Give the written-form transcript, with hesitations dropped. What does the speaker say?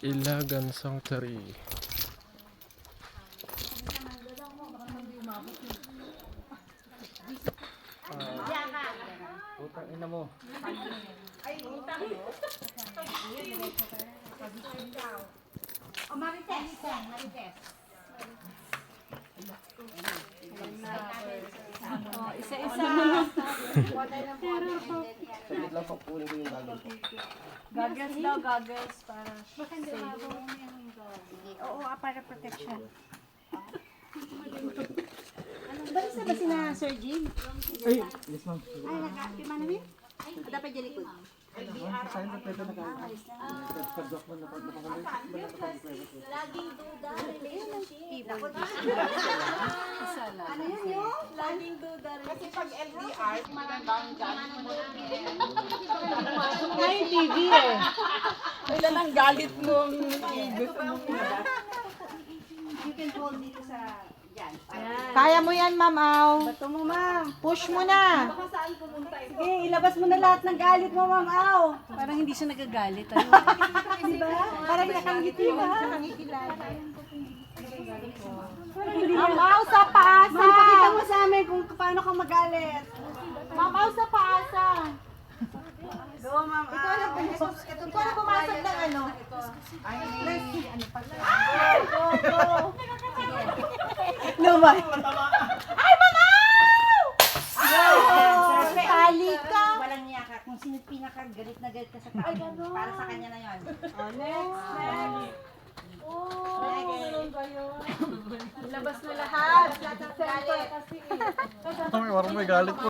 Ilagan Sanctuary. Utang ina mo. Ay, utang mo? O, Marites. Marites. Isa-isa. Saglit lang pang kunin ko yung galing. Goggles daw, goggles. Para safe. Oo, para protection. Barista ba sina Sir Jim? Ay, yes ma'am. Ay, nag-active man namin? Dapat dyan likod. Sayang sa pwede na kami. Nagkadok mo na Laging duda, relationship. Ano yun yung? Laging duda, relationship. Kasi pag LDR, magandang galit mo na. Ngayon TV eh. Ilan ang galit mong gusto mong ilabas? You can hold dito sa dyan. Kaya mo yan, Ma'am Au. Bato mo, ma'am. Push mo na. Baka saan pumunta ito? Sige, ilabas mo na lahat ng galit mo, ma'am Au. Parang hindi siya nagagalit. Ano? Di ba? Parang nakangiti ba? Ma'am Au sa paasa. Ma'am, pakita mo sa amin kung paano ka magalit. Ma'am Au sa paasa. Go, ma'am Au. Ito na pumasok ng ano. Lumay. Ay, Ma'am Au! Tali ka. Walang niya ka. Kung sino pinakagalit na galit ka sa tao, para sa kanya na yun. Next. Labas na lahat. May warang may galit po.